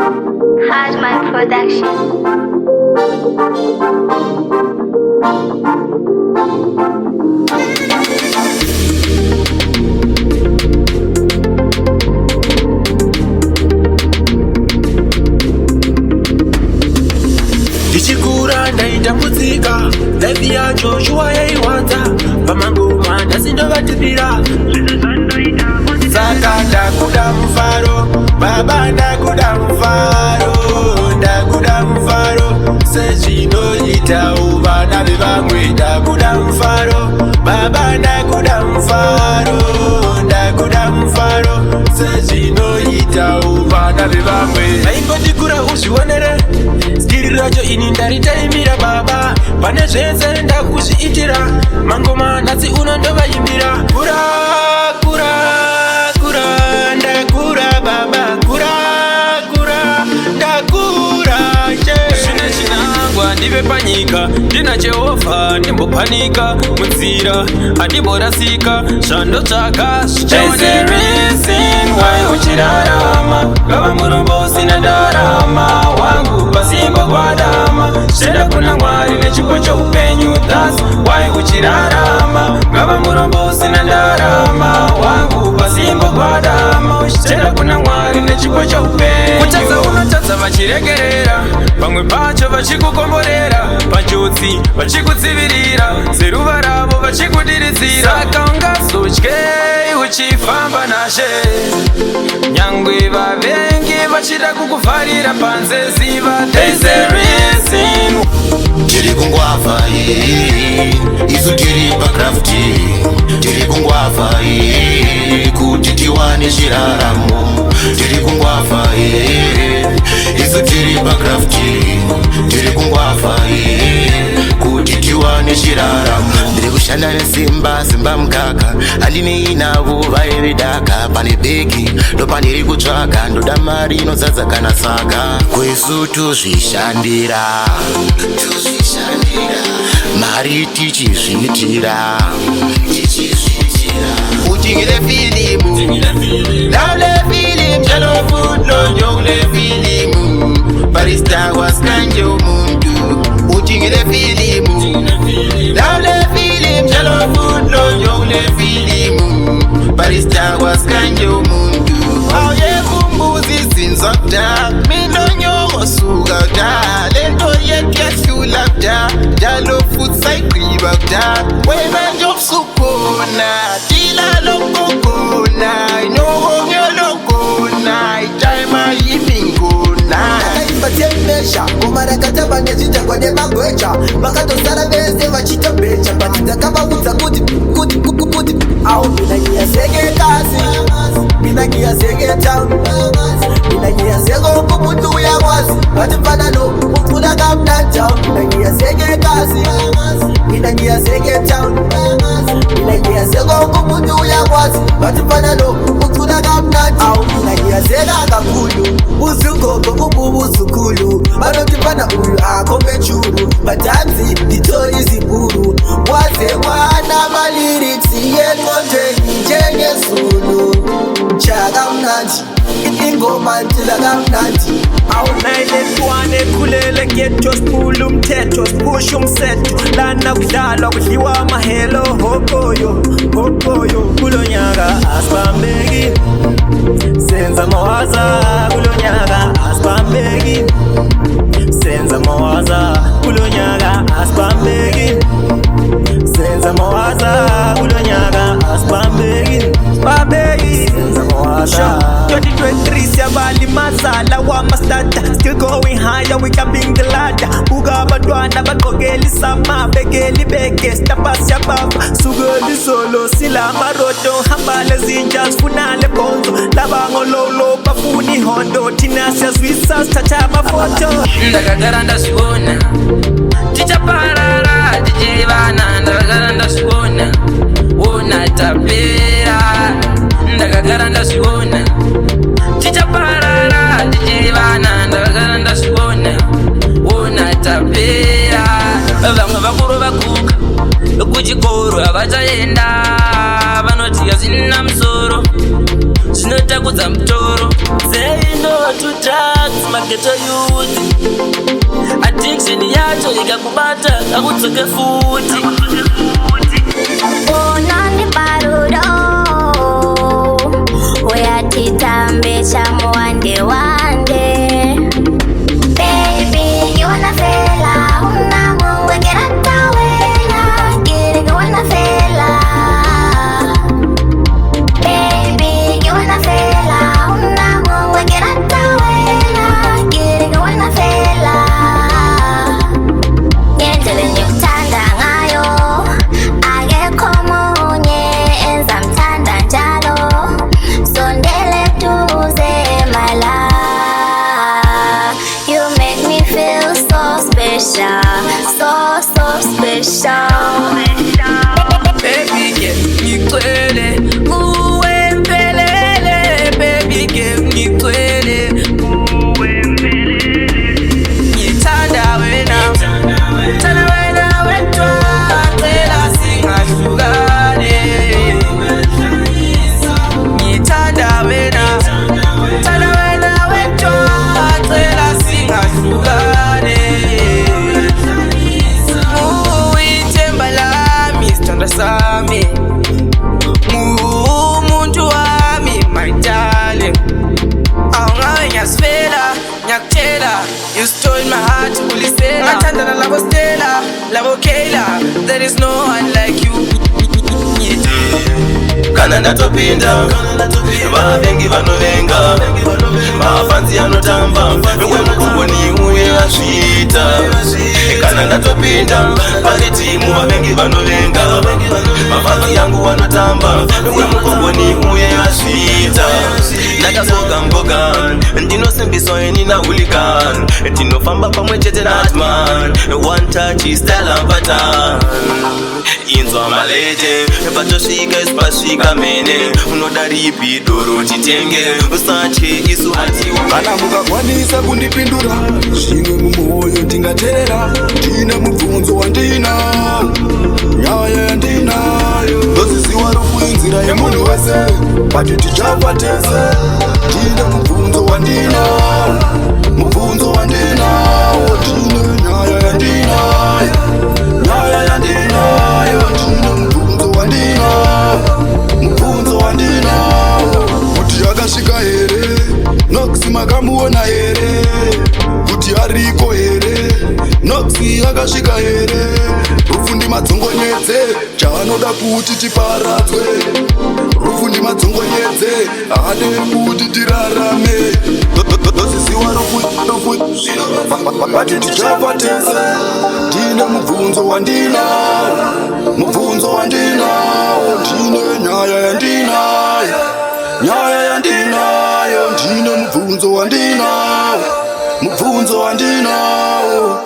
Hardman Production. Ndichikura ndaita kutsika life yacho shuwa yaiwanza pamangoma ndasindovatipira saka ndakuda mufaro baba ndakuda mufaro ndakuda mufaro sezvinoita uvana vevamwe ndakuda mufaro baba ndakuda mufaro ndakuda mufaro sezvinoita uvana vevamwe aingondikura uzvionere skiri racho ini ndaritaimira baba pane zvese ndakuzviitira mangoma nhasi uno ndovaimbira kura kura kura ndakura baba kura kura ndakura zvine chinangwa ndive panyika ndina Jehovha ndimbopanika munzira handimborasika zvandotsvaka wai uchirarama ngava murombo usina ndarama wangu pasimba kwadama zvenda kuna Mwari nechipo choupenyu thus wai uchirarama ngava murombo usina ndarama wangu pasimba kwadama zvenda kuna Mwari nechipo choupenyu kutadza unotadza vachiregerera pamwe pacho vachikukomborera panjodzi vachikudzivirira seruva ravo vachikudiridzira saka ungazotyei uchifamba nashe nyangwe vavengi vachida kukuvharira panze ziva there's a reason tiri kungwavha isu tiri pakrafti tiri kungwavha kuti tiwane chiraramo tiri kungwavha isu tiri pakrafti tiri kungwavha kuti tiwane chiraramo ndiri kushanda nesimba simba mukaka handinei navo vaivedaka pane bhegi ndopandiri kutsvaga ndoda mari inozadza kana saka kwesu tuzvishandira mari tichizviitira uchingire filimu laule filimu jalofudlonjongule filimu barista waskanje umuntu uchingire filimu laule filimu jalofudlonjongule filimu barista waskanje umuntu auye kumbuzi zinzokta minonyogo sugakta lento yetyashulakta jalo futsayigqibakta wena njobsukona tilalokokona inogonyolokona itaima yimingona temesha umarakata vanezvitakwa nemagwecha vakatosara vese vachitobecha patidzakavaudza kuti au mina ngiyazekekasi mina ngiyazeketown mina ngiyazekoko muntu uyakwazi vathi mfanano ucula kamnantown mina ngiyazekekasi mina ngiyazeketown mina ngiyazekoko muntu uyakwazi vathi mfanano ucula kamnantown au mina ngiyazeka kakhulu uzugogo kububuzukulu vanoti mfana uyu akombe churu matanzi nditori ziburu waze mwana maliriksi yenkonjeni njengezulu chakamnanji ingoma ntilakamnanji awunayilentwane khulele ketho sipula umthetho sipusha umsetho lana kudlalwa kudliwa amahelo hokoyo kulo nyaka asibambeki senza mawaza kulo nyaka asibambeki senza mawaza kulo nyaka asibambeki senza mawaza kulo nyaka asibambeki senza mawaza 2023 siyabali mazala wamastata still going higher we camping the ladder buka abantwana bagqokela isama bekeli beke stapasi yababa sukeli solo sila marodo hamba lezinja sifuna lebonzo laba ngololo bafuna ihondo thina siyazwisa sithatha amafoto ndakagara ndazviona tichaparara tichivana ndakagara ndazviona ona tapera ndakagara ndazviona tichaparara tichivana ndakagara ndazviona ona tapera vamwe vakuru vakuka kuchikoro havachaenda vanoti hazina musoro zvinotakudza mutoro. Say no to drugs, mageto youth. Addiction yacho ikakubata akudzoke futi. Unani barudo uyatitambe chamuwande wande. Baby, you wanna fela unamu wengera tawela getting you wanna fela. Baby, you wanna fela unamu wengera tawela getting you wanna fela. Yendele nyutanda ngayo akekho munye enzamthanda njalo. Sondele duze my love, you make me feel so special, so special. Baby, get me kwele, uwe mpelele. Baby, get me kwele, uwe mpelele. Ngithanda wena, thanda wena wetwa, cela singahlukane. Ngithanda wena, thanda wena wetwa, cela singahlukane. Ithemba lami, sithanda sami, umuntu wami, my darling. Awungawe ngiyasifela, ngiyakutshela, you stole my heart, ulisela. Ngathandana labo Stella, labo Kayla, there is no one like you. kana ndatopinda vavengi vanovenga mafanzi anotamba wemukungoni uye asvita. Kana ndatopinda pane timu vavengi vanovenga mafanzi yangu anotamba wemukungoni uye asvita. Ndakazoga mboga ndinosimbiswa enina huligan tinofamba pamwe chete natman one touch style pattern inzwa malete patosvika isipasvika mene unoda ripi doro titenge usache isu hatiwa. Kana mukakwanisa kundipindura zvimwe mumwoyo ndingateerera. Ndine mubvunzo wandinawo, nyaya yandinayo, ndoziziwa rokuinzira yemunhu wese pati tichafa tese. Ndine mubvunzo wandinawo, mubvunzo wandinawo. Ndine nyaya yandinayo, nyaya yandinayo. Ndine mubvunzo wandinawo, mubvunzo wandinawo. Kuti akasvika here, Noxy makamuona here, kuti ariko here, Noxy akasvika here. Rufu ndimadzongonyedze chaanoda kuti tiparadzwe, rufu ndimadzongonyedze ade kuti tirarame. Ndoziziwa rufu pati tichafa tese. Ndine mubvunzo wandinawo, mubvunzo wandinawo. Ndine nyaya yandinayo, nyaya yandinayo. Ndine mubvunzo wandinawo, mubvunzo wandinawo.